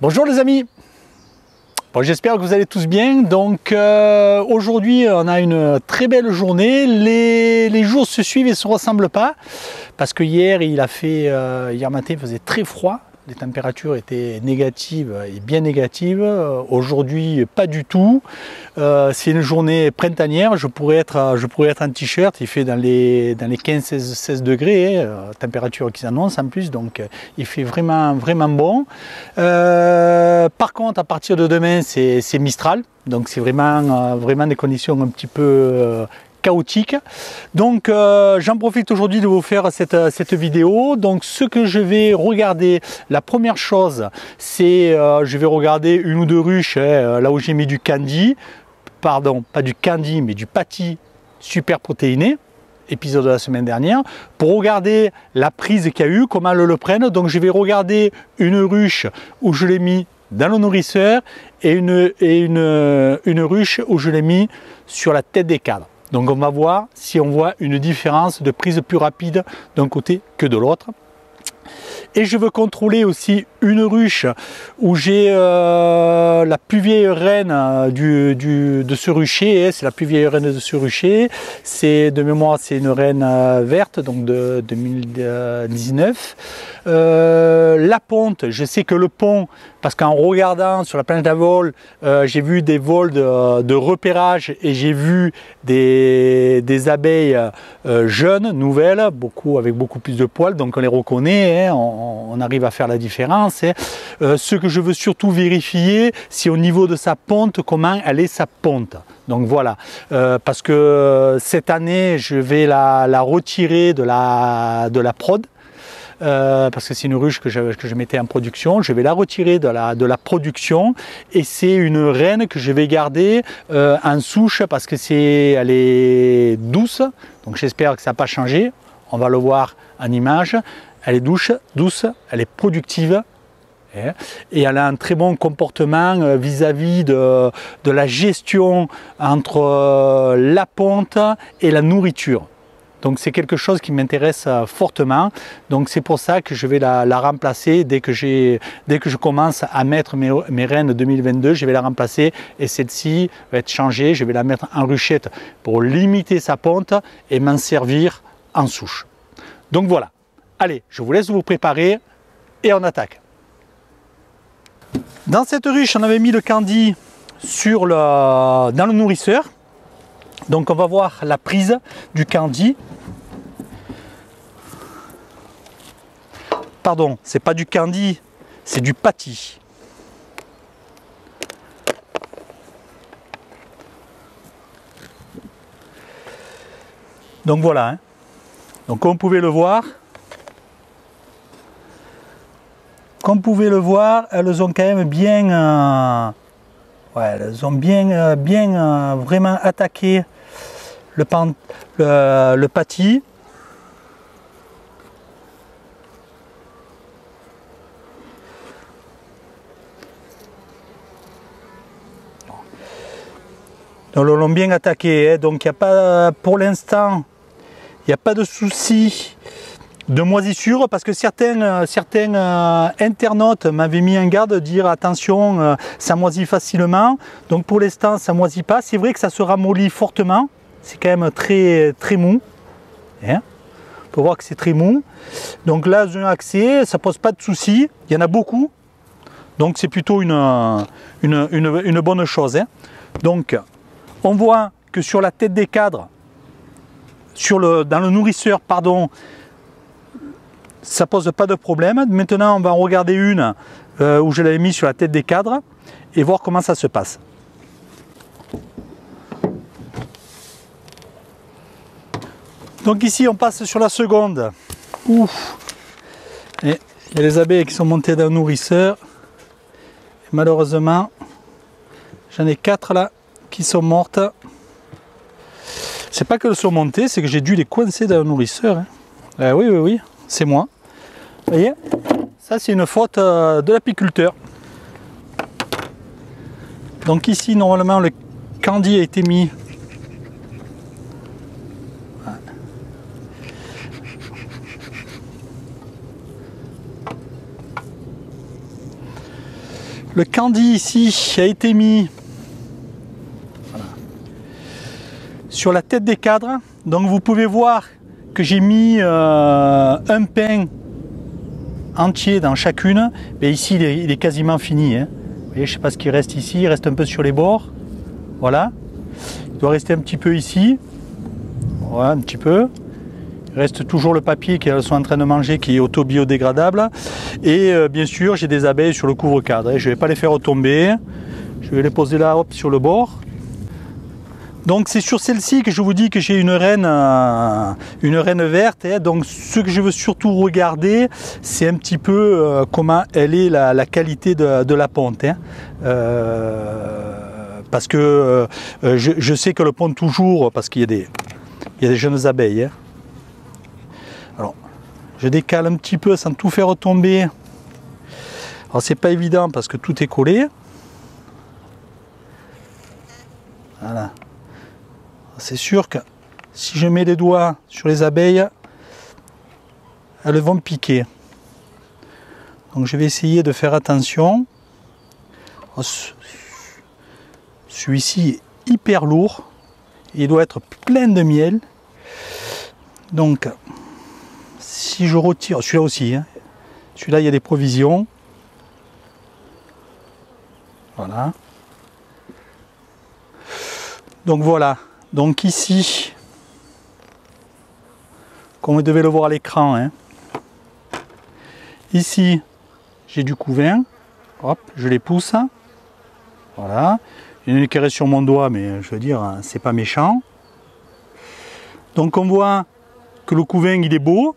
Bonjour les amis. Bon, j'espère que vous allez tous bien. Donc aujourd'hui on a une très belle journée. Les jours se suivent et ne se ressemblent pas parce que hier hier matin il faisait très froid. Les températures étaient négatives et bien négatives. Aujourd'hui, pas du tout. C'est une journée printanière. Je pourrais être en t-shirt. Il fait dans les 15-16 degrés, température qui s'annonce en plus. Donc, il fait vraiment bon. Par contre, à partir de demain, c'est Mistral. Donc, c'est vraiment des conditions un petit peu chaotique. Donc j'en profite aujourd'hui de vous faire cette vidéo. Donc ce que je vais regarder, la première chose, c'est je vais regarder une ou deux ruches là où j'ai mis du candy, pardon, pas du candy mais du pâtis super protéiné, épisode de la semaine dernière, pour regarder la prise qu'il y a eu, comment elles le prennent. Donc je vais regarder une ruche où je l'ai mis dans le nourrisseur et une ruche où je l'ai mis sur la tête des cadres. Donc on va voir si on voit une différence de prise plus rapide d'un côté que de l'autre. Et je veux contrôler aussi une ruche où j'ai la plus vieille reine de ce rucher. C'est la plus vieille reine de ce rucher. C'est de mémoire, c'est une reine verte, donc de 2019. La ponte, je sais que le pont, parce qu'en regardant sur la planche d'avol, j'ai vu des vols de repérage et j'ai vu des abeilles jeunes, nouvelles, avec beaucoup plus de poils, donc on les reconnaît, hein, on arrive à faire la différence. Hein. Ce que je veux surtout vérifier, c'est au niveau de sa ponte, comment elle est sa ponte. Donc voilà, parce que cette année, je vais la retirer de la prod. Parce que c'est une ruche que je mettais en production, je vais la retirer de la production et c'est une reine que je vais garder en souche parce que elle est douce, donc j'espère que ça n'a pas changé, on va le voir en image, elle est douce, elle est productive et elle a un très bon comportement vis-à-vis de la gestion entre la ponte et la nourriture. Donc c'est quelque chose qui m'intéresse fortement, donc c'est pour ça que je vais la remplacer dès que je commence à mettre mes reines 2022, je vais la remplacer et celle-ci va être changée, je vais la mettre en ruchette pour limiter sa ponte et m'en servir en souche. Donc voilà, allez, je vous laisse vous préparer et on attaque. Dans cette ruche, on avait mis le candy dans le nourrisseur. Donc on va voir la prise du candy. Pardon, c'est pas du candy, c'est du pâtis. Donc voilà. Hein. Donc comme vous pouvez le voir, elles ont quand même bien, elles ont bien vraiment attaqué le pâtis. Donc, l'ont bien attaqué, hein. Donc il n'y a pas, pour l'instant, il n'y a pas de souci de moisissure parce que certains internautes m'avaient mis en garde de dire attention, ça moisit facilement. Donc pour l'instant, ça ne moisit pas. C'est vrai que ça se ramollit fortement. C'est quand même très mou. Hein, on peut voir que c'est très mou. Donc là, j'ai un accès, ça ne pose pas de souci. Il y en a beaucoup. Donc c'est plutôt une bonne chose. Hein. Donc on voit que sur la tête des cadres, dans le nourrisseur, pardon, ça pose pas de problème. Maintenant, on va en regarder une où je l'avais mis sur la tête des cadres et voir comment ça se passe. Donc ici, on passe sur la seconde. Ouf. Et il y a les abeilles qui sont montées dans le nourrisseur. Et malheureusement, j'en ai 4 là qui sont mortes. C'est pas qu'elles sont montées, c'est que j'ai dû les coincer dans le nourrisseur. Hein. Oui, c'est moi. Vous voyez, ça c'est une faute de l'apiculteur. Donc ici, normalement, le candy a été mis. Le candy ici a été mis voilà, sur la tête des cadres. Donc vous pouvez voir que j'ai mis un pain entier dans chacune. Mais ici il est quasiment fini. Hein. Vous voyez, je ne sais pas ce qui reste ici. Il reste un peu sur les bords. Voilà. Il doit rester un petit peu ici. Voilà, un petit peu. Il reste toujours le papier qu'elles sont en train de manger qui est auto-biodégradable. Et bien sûr, j'ai des abeilles sur le couvre-cadre. Je ne vais pas les faire retomber. Je vais les poser là, hop, sur le bord. Donc c'est sur celle-ci que je vous dis que j'ai une reine verte. Hein. Donc ce que je veux surtout regarder, c'est un petit peu comment elle est la qualité de la ponte. Hein. Parce que je sais que le pond toujours, parce qu'il y a des jeunes abeilles. Hein. Alors, je décale un petit peu sans tout faire retomber. Alors c'est pas évident parce que tout est collé. Voilà. C'est sûr que si je mets les doigts sur les abeilles, elles vont me piquer. Donc je vais essayer de faire attention. Celui-ci est hyper lourd. Il doit être plein de miel. Donc si je retire, celui-là aussi, hein, celui-là il y a des provisions. Voilà. Donc voilà. Donc ici, comme vous devez le voir à l'écran, hein, ici j'ai du couvain, hop, je les pousse, voilà, il y en a une qui reste sur mon doigt, mais je veux dire, c'est pas méchant. Donc on voit que le couvain il est beau,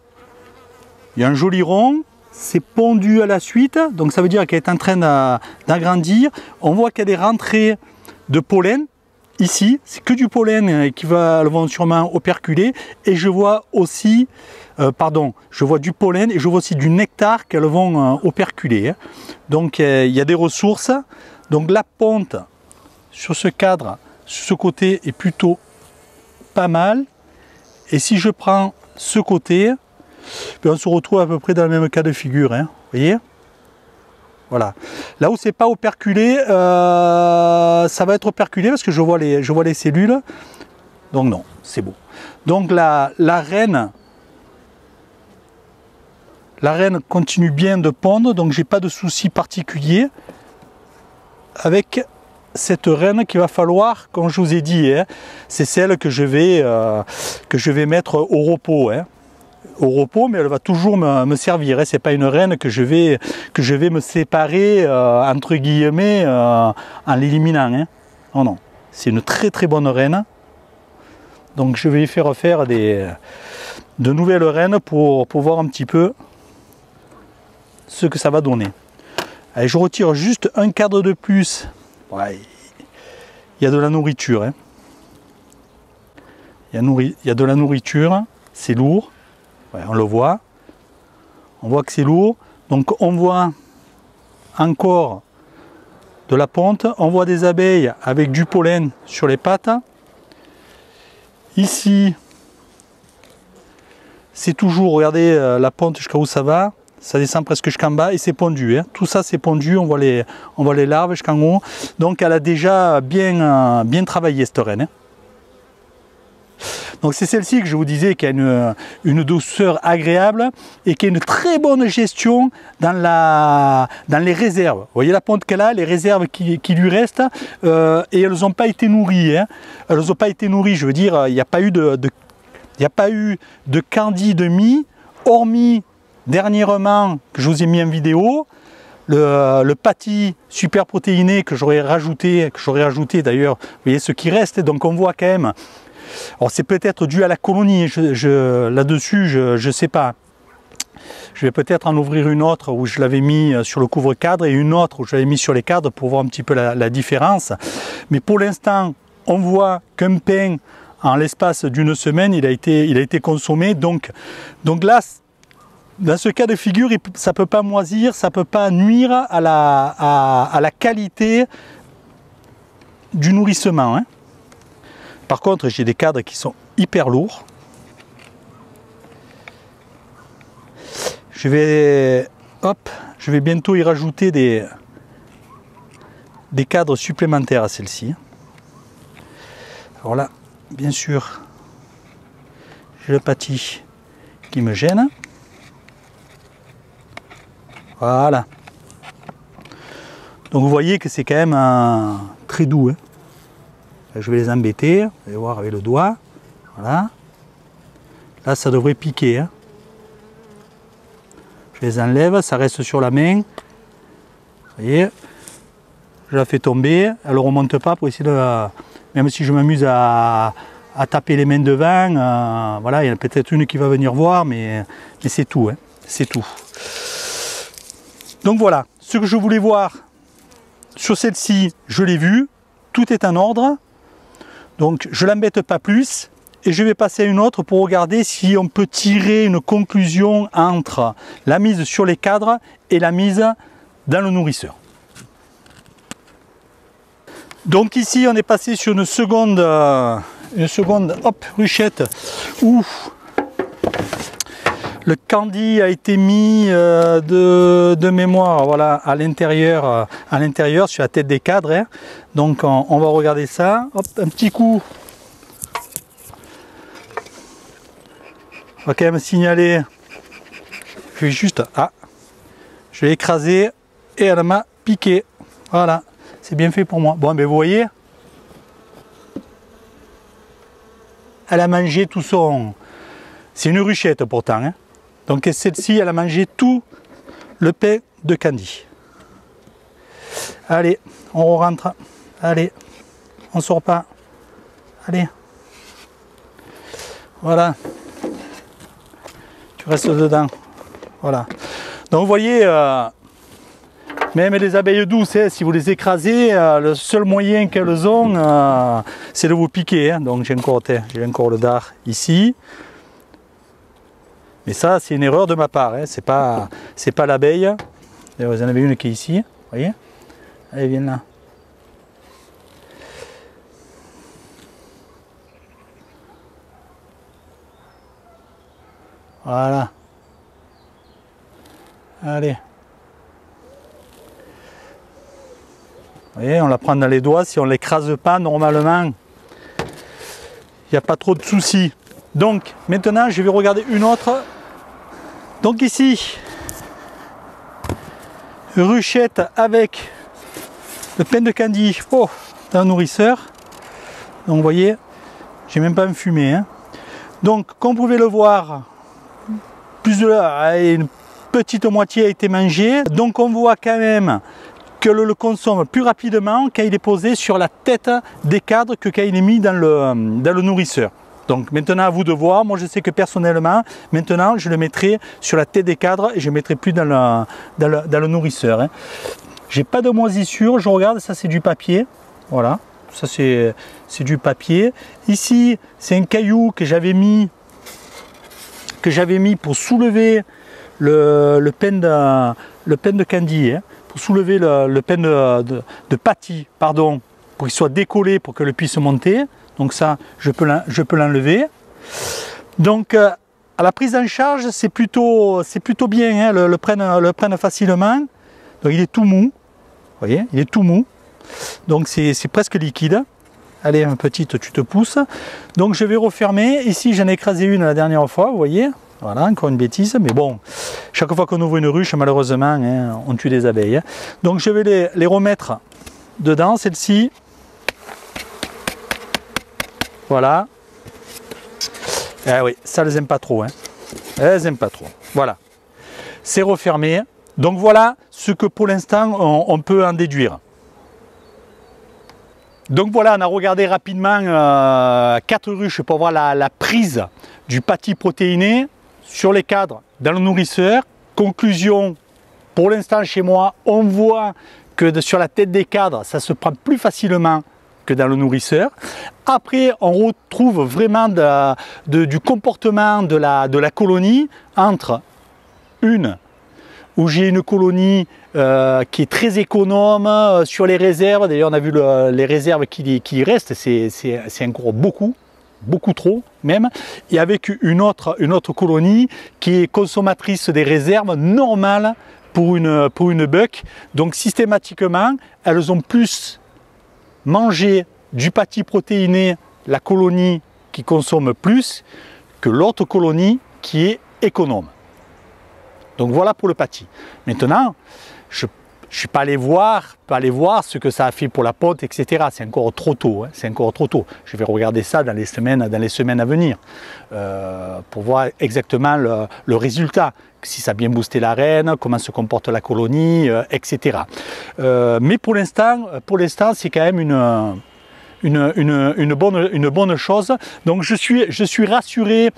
il y a un joli rond, c'est pondu à la suite, donc ça veut dire qu'elle est en train d'agrandir. On voit qu'il y a des rentrées de pollen. Ici, c'est que du pollen qui vont sûrement operculer, et je vois aussi, je vois du pollen et je vois aussi du nectar qu'elles vont operculer. Donc il y a des ressources. Donc la ponte sur ce cadre, sur ce côté est plutôt pas mal. Et si je prends ce côté, on se retrouve à peu près dans le même cas de figure. Hein, vous voyez ? Voilà. Là où c'est pas operculé, ça va être operculé parce que je vois les cellules. Donc non, c'est beau. Donc la reine continue bien de pondre, donc j'ai pas de souci particulier avec cette reine qu'il va falloir, comme je vous ai dit, hein, c'est celle que je vais mettre au repos. Hein. Au repos, mais elle va toujours me servir. Hein. C'est pas une reine que je vais me séparer entre guillemets en l'éliminant. Hein. Oh non, c'est une très très bonne reine. Donc je vais faire de nouvelles reines pour voir un petit peu ce que ça va donner. Allez, je retire juste un cadre de plus. Ouais, il y a de la nourriture. Hein. Il y a de la nourriture, c'est lourd. Ouais, on le voit. On voit que c'est lourd. Donc on voit encore de la ponte. On voit des abeilles avec du pollen sur les pattes. Ici, c'est toujours, regardez la ponte jusqu'à où ça va. Ça descend presque jusqu'en bas et c'est pondu. Hein. Tout ça c'est pondu, on voit les larves jusqu'en haut. Donc elle a déjà bien travaillé cette reine. Hein. Donc c'est celle-ci que je vous disais qui a une douceur agréable et qui a une très bonne gestion dans les réserves. Vous voyez la ponte qu'elle a, les réserves qui lui restent, et elles n'ont pas été nourries. Hein. Elles n'ont pas été nourries, je veux dire, il n'y a pas eu de candy de mie, hormis dernièrement que je vous ai mis en vidéo, le patty super protéiné que j'aurais rajouté d'ailleurs, vous voyez ce qui reste, donc on voit quand même. Alors c'est peut-être dû à la colonie, là-dessus je sais pas. Je vais peut-être en ouvrir une autre où je l'avais mis sur le couvre-cadre et une autre où je l'avais mis sur les cadres pour voir un petit peu la différence. Mais pour l'instant, on voit qu'un pain, en l'espace d'une semaine, il a été consommé. Donc là, dans ce cas de figure, ça ne peut pas moisir, ça ne peut pas nuire à la qualité du nourrissement. Hein. Par contre, j'ai des cadres qui sont hyper lourds. Je vais bientôt y rajouter des des cadres supplémentaires à celle-ci. Alors là, bien sûr, j'ai le pâtis qui me gêne. Voilà. Donc vous voyez que c'est quand même très doux. Hein. Je vais les embêter, vous allez voir avec le doigt. Voilà. Là, ça devrait piquer. Hein. Je les enlève, ça reste sur la main. Vous voyez, je la fais tomber, elle ne remonte pas pour essayer de... Même si je m'amuse à taper les mains devant, voilà, il y en a peut-être une qui va venir voir, mais c'est tout. Hein. C'est tout. Donc voilà, ce que je voulais voir sur celle-ci, je l'ai vu, tout est en ordre. Donc je ne l'embête pas plus et je vais passer à une autre pour regarder si on peut tirer une conclusion entre la mise sur les cadres et la mise dans le nourrisseur. Donc ici on est passé sur une seconde hop, ruchette où le candy a été mis de mémoire, voilà, à l'intérieur sur la tête des cadres. Hein. Donc on va regarder ça. Hop, un petit coup. On va quand même signaler. Je vais juste, je l'ai écrasé et elle m'a piqué. Voilà, c'est bien fait pour moi. Bon, ben vous voyez, elle a mangé tout son. C'est une ruchette pourtant. Hein. Donc celle-ci, elle a mangé tout le pain de candy. Allez, on rentre. Allez, on sort pas. Allez. Voilà. Tu restes dedans. Voilà. Donc vous voyez, même les abeilles douces, hein, si vous les écrasez, le seul moyen qu'elles ont, c'est de vous piquer. Hein. Donc j'ai encore le dard ici. Mais ça, c'est une erreur de ma part, hein. C'est pas l'abeille. Vous en avez une qui est ici, vous voyez. Allez, viens là. Voilà. Allez. Vous voyez, on la prend dans les doigts. Si on ne l'écrase pas, normalement, il n'y a pas trop de soucis. Donc, maintenant, je vais regarder une autre. Donc ici, ruchette avec le pain de candy dans le nourrisseur. Donc vous voyez, j'ai même pas enfumé. Hein. Donc comme vous pouvez le voir, une petite moitié a été mangée. Donc on voit quand même que le consomme plus rapidement quand il est posé sur la tête des cadres que quand il est mis dans le nourrisseur. Donc maintenant à vous de voir, moi je sais que personnellement, maintenant je le mettrai sur la tête des cadres et je ne mettrai plus dans le nourrisseur. Hein. J'ai pas de moisissure, je regarde, ça c'est du papier, voilà, ça c'est du papier. Ici c'est un caillou que j'avais mis pour soulever le pain de candy, hein, pour soulever le pain de pâtis, pardon, pour qu'il soit décollé, pour que le puisse monter. Donc ça, je peux l'enlever. Donc à la prise en charge, c'est plutôt bien, hein, le prenne facilement. Donc il est tout mou, vous voyez, il est tout mou. Donc c'est presque liquide. Allez, ma petite, tu te pousses. Donc je vais refermer. Ici, j'en ai écrasé une la dernière fois, vous voyez. Voilà, encore une bêtise, mais bon, chaque fois qu'on ouvre une ruche, malheureusement, hein, on tue des abeilles. Hein. Donc je vais les remettre dedans, celle-ci. Voilà. Eh oui, ça les aime pas trop. Hein. Elles aiment pas trop. Voilà. C'est refermé. Donc voilà ce que pour l'instant on peut en déduire. Donc voilà, on a regardé rapidement 4 ruches pour voir la prise du pâtis protéiné sur les cadres dans le nourrisseur. Conclusion, pour l'instant chez moi, on voit que sur la tête des cadres, ça se prend plus facilement que dans le nourrisseur. Après, on retrouve vraiment du comportement de la colonie entre une où j'ai une colonie qui est très économe sur les réserves. D'ailleurs, on a vu les réserves qui restent, c'est encore beaucoup trop même. Et avec une autre colonie qui est consommatrice des réserves normales pour une buck. Donc systématiquement, elles ont plus mangé du pâtis protéiné, la colonie qui consomme plus, que l'autre colonie qui est économe. Donc voilà pour le pâtis. Maintenant, je ne suis pas allé voir ce que ça a fait pour la ponte, etc. C'est encore trop tôt. Hein, c'est encore trop tôt. Je vais regarder ça dans les semaines à venir pour voir exactement le résultat. Si ça a bien boosté la reine, comment se comporte la colonie, etc. Mais pour l'instant, c'est quand même une bonne chose. Donc je suis rassuré.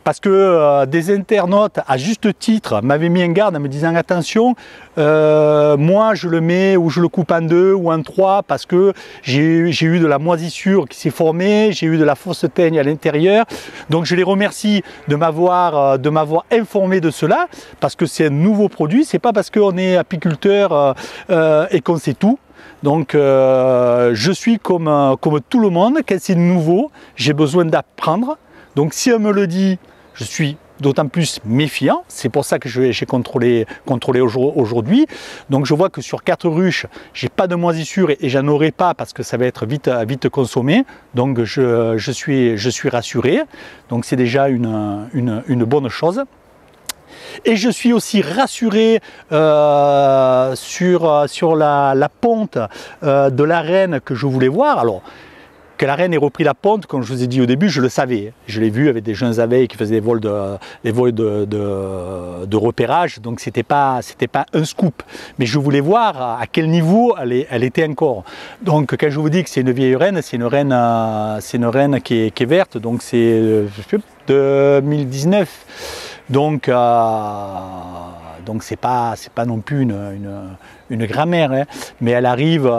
Parce que des internautes, à juste titre, m'avaient mis en garde en me disant attention, moi je le mets ou je le coupe en 2 ou en 3 parce que j'ai eu de la moisissure qui s'est formée, j'ai eu de la fausse teigne à l'intérieur. Donc je les remercie de m'avoir informé de cela parce que c'est un nouveau produit, c'est pas parce qu'on est apiculteur et qu'on sait tout. Donc je suis comme tout le monde, quand c'est nouveau, j'ai besoin d'apprendre. Donc si on me le dit, je suis d'autant plus méfiant, c'est pour ça que j'ai contrôlé aujourd'hui. Donc je vois que sur 4 ruches, j'ai pas de moisissure et j'en aurai pas parce que ça va être vite consommé. Donc je suis rassuré. Donc c'est déjà une bonne chose. Et je suis aussi rassuré sur la ponte de la reine que je voulais voir. Alors, que la reine ait repris la ponte, comme je vous ai dit au début, je le savais. Je l'ai vu avec des jeunes abeilles qui faisaient des vols de repérage, donc c'était pas un scoop. Mais je voulais voir à quel niveau elle était encore. Donc quand je vous dis que c'est une vieille reine, c'est une reine qui est verte, donc c'est 2019. Donc c'est pas non plus une grand-mère, hein, mais elle arrive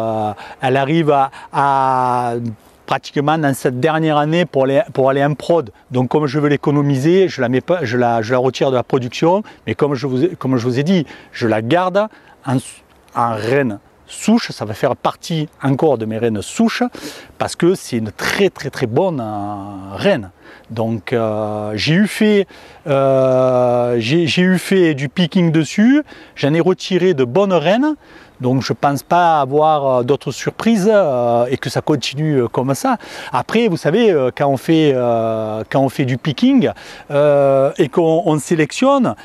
à pratiquement dans cette dernière année pour aller en prod. Donc comme je veux l'économiser, je la retire de la production, mais comme je vous ai dit, je la garde en reine souche, ça va faire partie encore de mes reines souches parce que c'est une très bonne reine. Donc j'ai eu fait du picking dessus, j'en ai retiré de bonnes reines. Donc je ne pense pas avoir d'autres surprises et que ça continue comme ça. Après, vous savez, quand on fait du picking et qu'on sélectionne,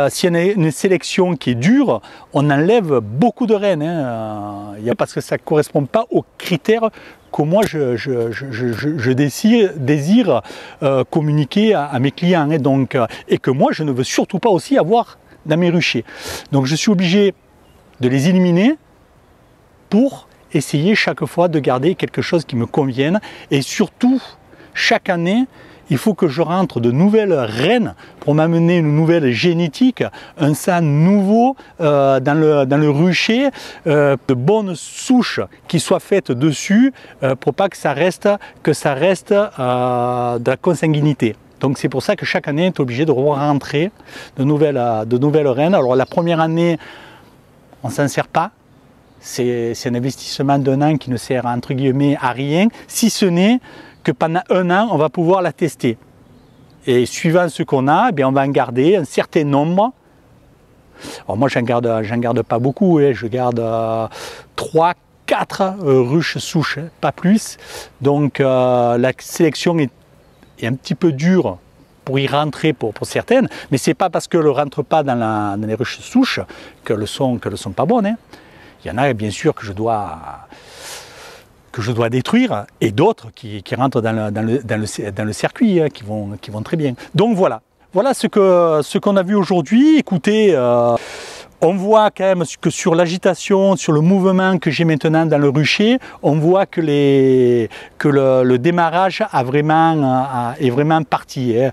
s'il y a une sélection qui est dure, on enlève beaucoup de reines. Hein. Parce que ça ne correspond pas aux critères que moi je désire communiquer à mes clients. Hein, donc, et que moi je ne veux surtout pas aussi avoir dans mes ruchers. Donc je suis obligé de les éliminer pour essayer chaque fois de garder quelque chose qui me convienne et surtout chaque année il faut que je rentre de nouvelles reines pour m'amener une nouvelle génétique, un sang nouveau dans le rucher, de bonnes souches qui soient faites dessus pour pas que ça reste de la consanguinité. Donc c'est pour ça que chaque année, tu es obligé de rentrer de nouvelles reines. Alors la première année, on ne s'en sert pas. C'est un investissement d'un an qui ne sert entre guillemets à rien, si ce n'est que pendant un an, on va pouvoir la tester. Et suivant ce qu'on a, eh bien, on va en garder un certain nombre. Alors moi, j'en garde pas beaucoup. Hein. Je garde 3, 4 ruches souches, hein, pas plus. Donc la sélection est un petit peu dure pour y rentrer pour certaines, mais c'est pas parce qu'elles ne rentrent pas dans les ruches souches qu'elles ne sont pas bonnes. Hein. Il y en a bien sûr que je dois détruire et d'autres qui rentrent dans le circuit, hein, qui vont très bien. Donc voilà ce qu'on a vu aujourd'hui. Écoutez, on voit quand même que sur l'agitation, sur le mouvement que j'ai maintenant dans le rucher, on voit que le démarrage est vraiment parti. Hein.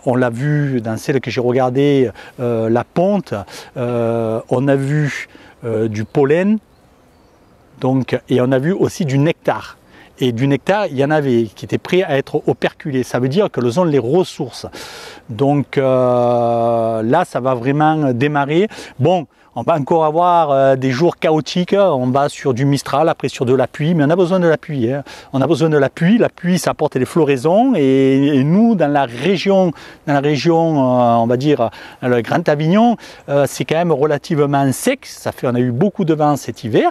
On l'a vu dans celle que j'ai regardée, la ponte, on a vu du pollen, donc, et on a vu aussi du nectar. Et du nectar, il y en avait qui étaient prêts à être operculés. Ça veut dire qu'elles ont les ressources. Donc là, ça va vraiment démarrer. Bon, On va encore avoir des jours chaotiques, on va sur du Mistral, après sur de la pluie, mais on a besoin de la pluie. Hein. On a besoin de la pluie ça apporte des floraisons et nous dans la région on va dire le Grand Avignon, c'est quand même relativement sec, on a eu beaucoup de vent cet hiver,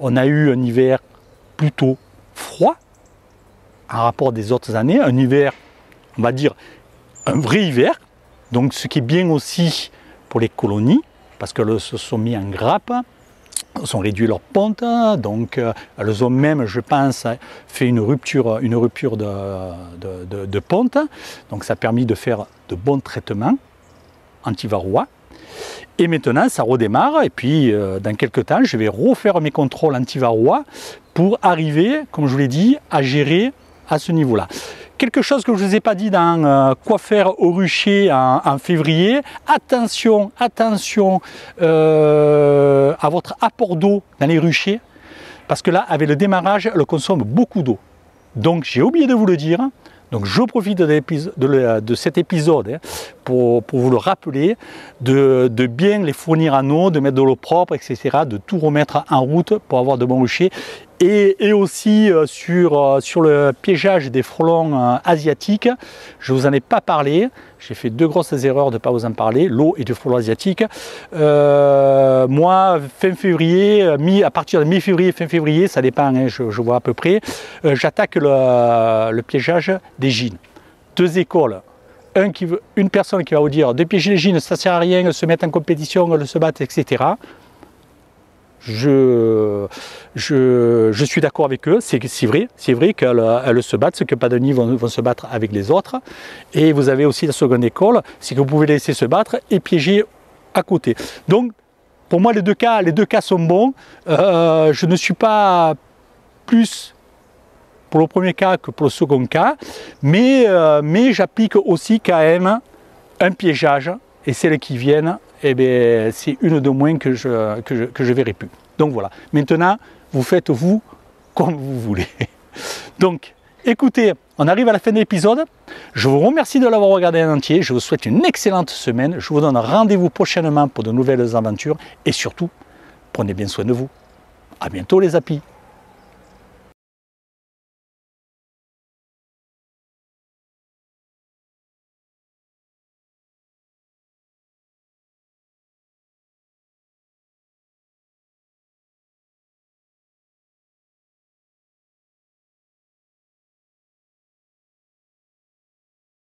on a eu un hiver plutôt froid en rapport des autres années, un hiver, on va dire, un vrai hiver, donc ce qui est bien aussi pour les colonies, parce qu'elles se sont mis en grappe, elles ont réduit leur ponte, donc elles ont même, je pense, fait une rupture de ponte, donc ça a permis de faire de bons traitements anti-varrois. Et maintenant, ça redémarre, et puis dans quelques temps, je vais refaire mes contrôles anti-varrois pour arriver, comme je vous l'ai dit, à gérer à ce niveau-là. Quelque chose que je ne vous ai pas dit dans quoi faire au rucher en février, attention à votre apport d'eau dans les ruchers, parce que là, avec le démarrage, elle consomme beaucoup d'eau. Donc j'ai oublié de vous le dire, donc je profite de cet épisode pour vous le rappeler, de bien les fournir en eau, de mettre de l'eau propre, etc., de tout remettre en route pour avoir de bons ruchers. Et aussi sur le piégeage des frelons asiatiques, je ne vous en ai pas parlé, j'ai fait deux grosses erreurs de ne pas vous en parler, l'eau et du frelon asiatique. Moi, fin février, à partir de mi-février, fin février, ça dépend, hein, je vois à peu près, j'attaque le piégeage des gines. Deux écoles. Une personne qui va vous dire de piéger les gines, ça ne sert à rien, se mettre en compétition, se battre, etc. Je suis d'accord avec eux, c'est vrai qu'elles se battent, ceux qui n'ont pas de nid vont se battre avec les autres. Et vous avez aussi la seconde école, c'est que vous pouvez les laisser se battre et piéger à côté. Donc, pour moi, les deux cas sont bons. Je ne suis pas plus pour le premier cas que pour le second cas, mais j'applique aussi quand même un piégeage, et celles qui viennent, eh bien, c'est une de moins que je verrai plus. Donc voilà, maintenant, vous faites vous comme vous voulez. Donc, écoutez, on arrive à la fin de l'épisode. Je vous remercie de l'avoir regardé en entier. Je vous souhaite une excellente semaine. Je vous donne rendez-vous prochainement pour de nouvelles aventures. Et surtout, prenez bien soin de vous. À bientôt les apis.